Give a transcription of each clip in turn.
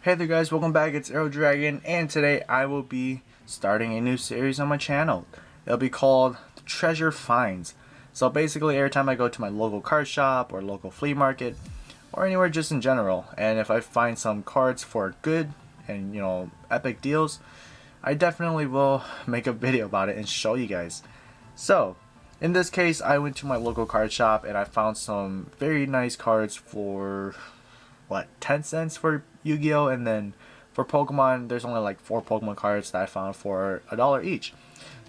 Hey there guys, welcome back, it's Dragon, and today I will be starting a new series on my channel. It'll be called Treasure Finds. So basically every time I go to my local card shop or local flea market or anywhere just in general, and if I find some cards for good and epic deals, I definitely will make a video about it and show you guys. So in this case, I went to my local card shop and I found some very nice cards for what, 10 cents for Yu-Gi-Oh, and then for Pokemon there's only like 4 Pokemon cards that I found for $1 each.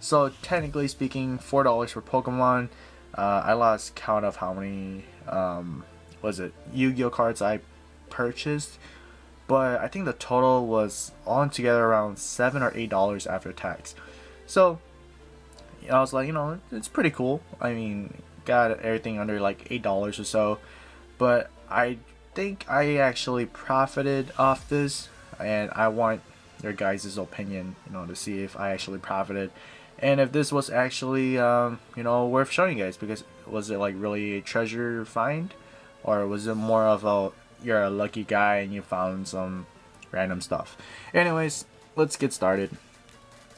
So technically speaking, $4 for Pokemon. I lost count of how many was it Yu-Gi-Oh cards I purchased, but I think the total was all together around $7 or $8 after tax. So I was like, it's pretty cool. I mean, got everything under like $8 or so, but I think I actually profited off this, and I want your guys' opinion, to see if I actually profited and if this was actually worth showing you guys, because was it like really a treasure find, or was it more of a you're a lucky guy and you found some random stuff. Anyways, let's get started.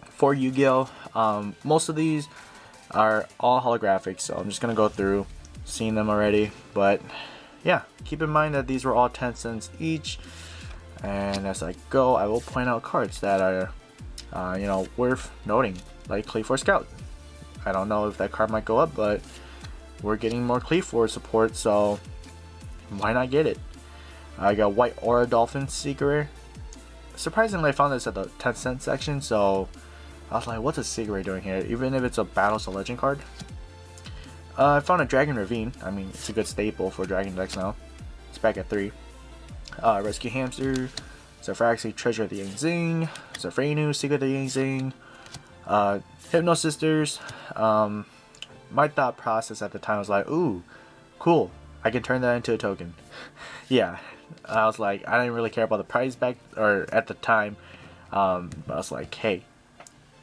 For Yu-Gi-Oh, most of these are all holographic, so I'm just gonna go through, seen them already, but yeah, keep in mind that these were all 10 cents each, and as I go I will point out cards that are worth noting, like Cleave Scout. I don't know if that card might go up, but we're getting more Cleave support, so why not get it. I got White Aura Dolphin Secret. Surprisingly, I found this at the 10 cent section, so I was like, what's a Secret doing here, even if it's a Battles of Legend card. I found a Dragon Ravine. I mean, it's a good staple for Dragon decks now. It's back at 3. Rescue Hamster, Zafraxi, Treasure of the Yang Zing, Zafranu, Secret of the Yang Zing, Hypno Sisters. My thought process at the time was like, ooh, cool, I can turn that into a token. Yeah, I was like, I didn't really care about the price back or at the time, but I was like, hey,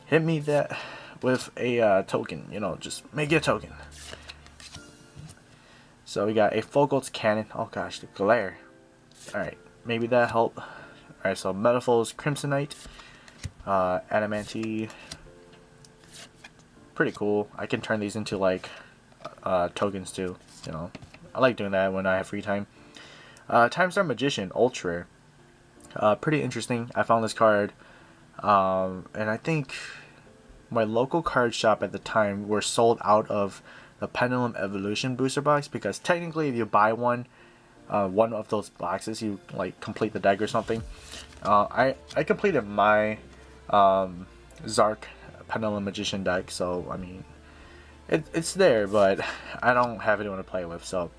hit me that with a token, just make it a token. So we got a FOUCAULT'S cannon. Oh gosh, the glare. Alright, maybe that helped. Alright, so Metaphors Crimsonite, Adamantine. Pretty cool. I can turn these into like tokens too. I like doing that when I have free time. Time Star Magician, ultra rare. Pretty interesting. I found this card, and I think my local card shop at the time were sold out of the Pendulum Evolution booster box, because technically if you buy one of those boxes, you like complete the deck or something. I completed my Zark Pendulum Magician deck, so I mean it's there, but I don't have anyone to play with. So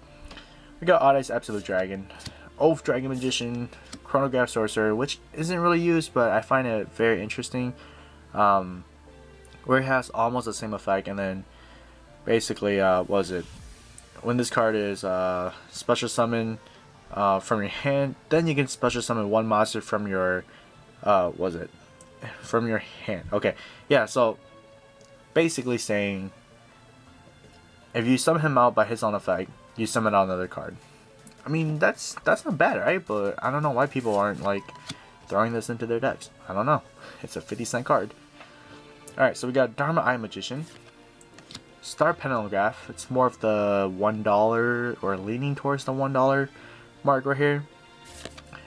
we got Odd Eyes Absolute Dragon, OAFDRAGON Magician, Chronograph Sorcerer, which isn't really used, but I find it very interesting, where it has almost the same effect, and then basically, was it when this card is special summon from your hand, then you can special summon one monster from your from your hand. Okay, yeah, so basically saying if you summon him out by his own effect, you summon out another card. I mean, that's not bad, right? But I don't know why people aren't like throwing this into their decks. I don't know. It's a 50-cent card. Alright, so we got DHARMA-EYE Magician, Star Penelograph. It's more of the $1, or leaning towards the $1 mark right here.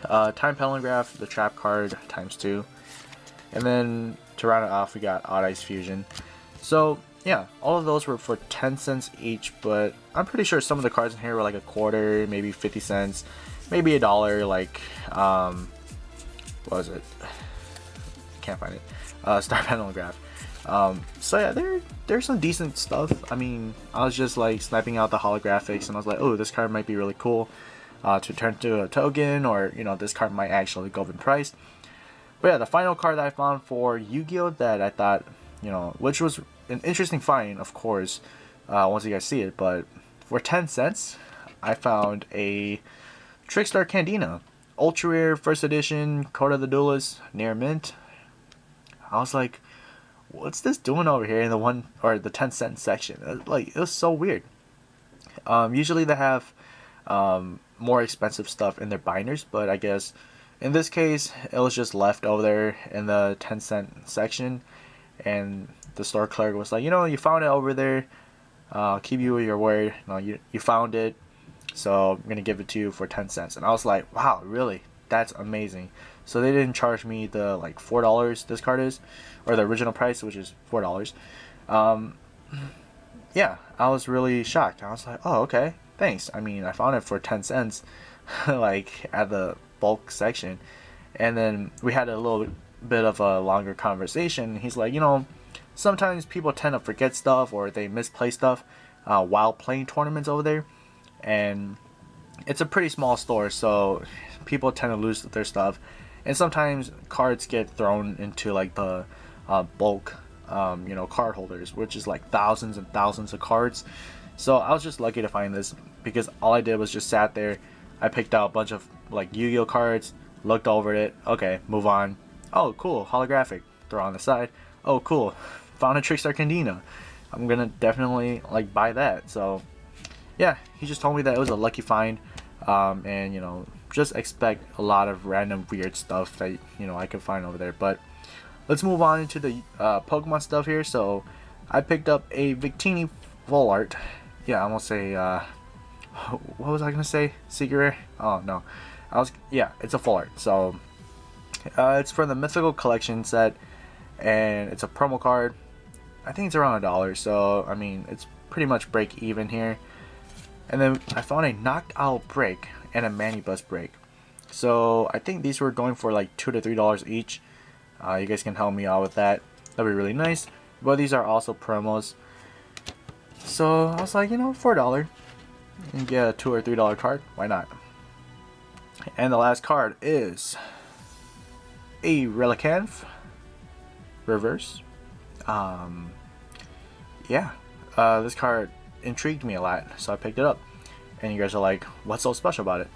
Time Penelograph, the trap card, ×2. And then to round it off, we got Odd Eyes Fusion. So yeah, all of those were for 10 cents each, but I'm pretty sure some of the cards in here were like a quarter, maybe 50 cents, maybe $1, like what was it? Can't find it. Star Penelograph. So yeah, there's some decent stuff. I mean, I was just like sniping out the holographics, and I was like, oh, this card might be really cool to turn to a token, or this card might actually go up in price. But yeah, the final card that I found for Yu-Gi-Oh that I thought, which was an interesting find, of course, once you guys see it, but for 10 cents, I found a Trickstar Candina, ultra rare, first edition, Code of the Duelist, near mint. I was like, what's this doing over here in the 10 cent section? Like, it was so weird. Usually they have more expensive stuff in their binders, but I guess In this case, it was just left over there in the 10-cent section, and the store clerk was like, you found it over there. Keep you with your word. You found it, so I'm gonna give it to you for 10 cents. And I was like, wow, really? That's amazing. So they didn't charge me the like $4 this card is, or the original price, which is $4. Yeah, I was really shocked. I was like, oh, okay, thanks. I mean, I found it for 10 cents, like at the bulk section. And then we had a little bit of a longer conversation. He's like, sometimes people tend to forget stuff or they misplay stuff while playing tournaments over there. And it's a pretty small store, so people tend to lose their stuff. And sometimes cards get thrown into like the bulk card holders, which is like thousands and thousands of cards. So I was just lucky to find this, because all I did was just sat there. I picked out a bunch of like Yu-Gi-Oh cards, looked over it, okay, move on. Oh cool, holographic, throw on the side. Oh cool, found a Trickstar Candina, I'm gonna definitely like buy that. So yeah, he just told me that it was a lucky find, and just expect a lot of random weird stuff that I could find over there. But let's move on into the Pokemon stuff here. So I picked up a Victini full art. Yeah, I'm gonna say what was I gonna say? Secret rare? Oh no, it's a full art. So it's for the Mythical Collection set, and it's a promo card. I think it's around $1, so I mean it's pretty much break even here. And then I found a Knocked Out break and a Manibus break. So I think these were going for like $2 to $3 each. You guys can help me out with that. That'd be really nice. But these are also promos. So I was like, $4 and get a $2 or $3 card. Why not? And the last card is a Relicanth reverse. This card intrigued me a lot, so I picked it up. And you guys are like, what's so special about it?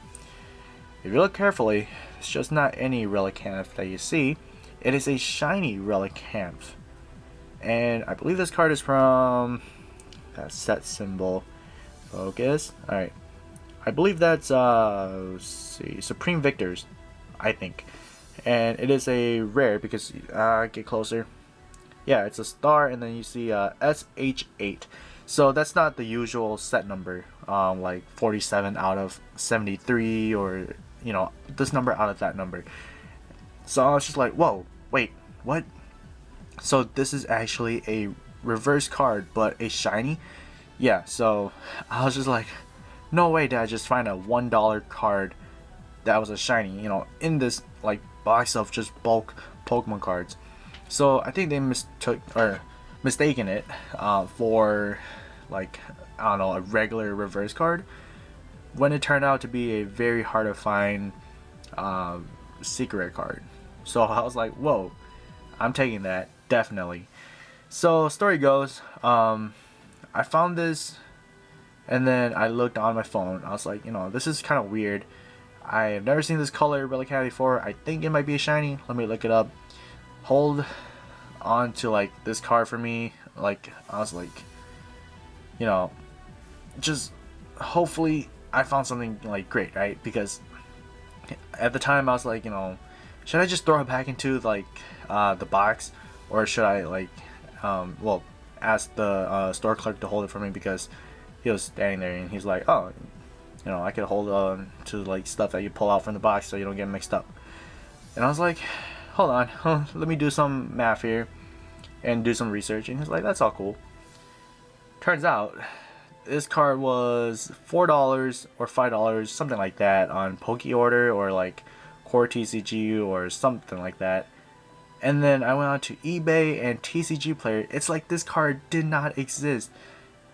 If you look carefully, it's just not any Relicanth that you see. It is a shiny Relicanth. And I believe this card is from that set symbol. Focus. Alright. I believe that's let's see, Supreme Victors, I think. And it is a rare because get closer. Yeah, it's a star, and then you see SH8. So that's not the usual set number, like 47 out of 73, or this number out of that number. So I was just like, whoa, wait, what? So this is actually a reverse card, but a shiny. Yeah, so I was just like, no way did I just find a $1 card that was a shiny, in this like box of just bulk Pokemon cards. So I think they mistaken it for like, I don't know, a regular reverse card, when it turned out to be a very hard to find secret rare card. So I was like, whoa, I'm taking that, definitely. So story goes, I found this, and then I looked on my phone. I was like, this is kind of weird. I have never seen this color Relicanth before. I think it might be a shiny. Let me look it up. Hold on to like this card for me. Like, I was like, just hopefully I found something like great, right? Because at the time I was like, should I just throw it back into like the box, or should I like ask the store clerk to hold it for me, because he was standing there and he's like, oh, I could hold on to like stuff that you pull out from the box so you don't get mixed up. And I was like, hold on, let me do some math here and do some research. And he's like, that's all cool. Turns out this card was $4 or $5, something like that, on PokeOrder or like Core TCG or something like that. And then I went on to eBay and TCG Player. It's like this card did not exist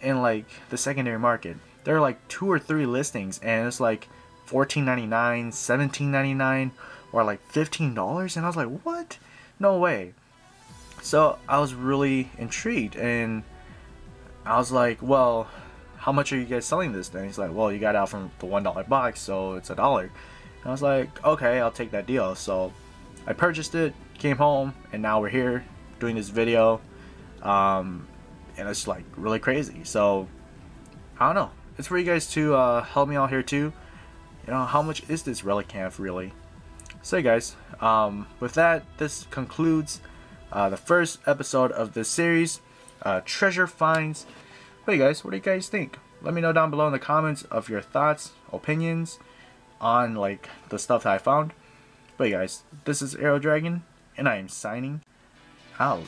in like the secondary market. There are like 2 or 3 listings, and it's like $14.99, $17.99, or like $15. And I was like, what? No way. So I was really intrigued, and I was like, well, how much are you guys selling this then? He's like, well, you got it out from the $1 box, so it's $1. And I was like, okay, I'll take that deal. So I purchased it, came home, and now we're here doing this video, and it's like really crazy. So I don't know, it's for you guys to help me out here too. How much is this Relicanth really? So hey guys, with that, this concludes the first episode of this series, Treasure Finds. Hey guys, what do you guys think? Let me know down below in the comments of your thoughts, opinions on like the stuff that I found. But hey guys, this is Dragon, and I am signing out.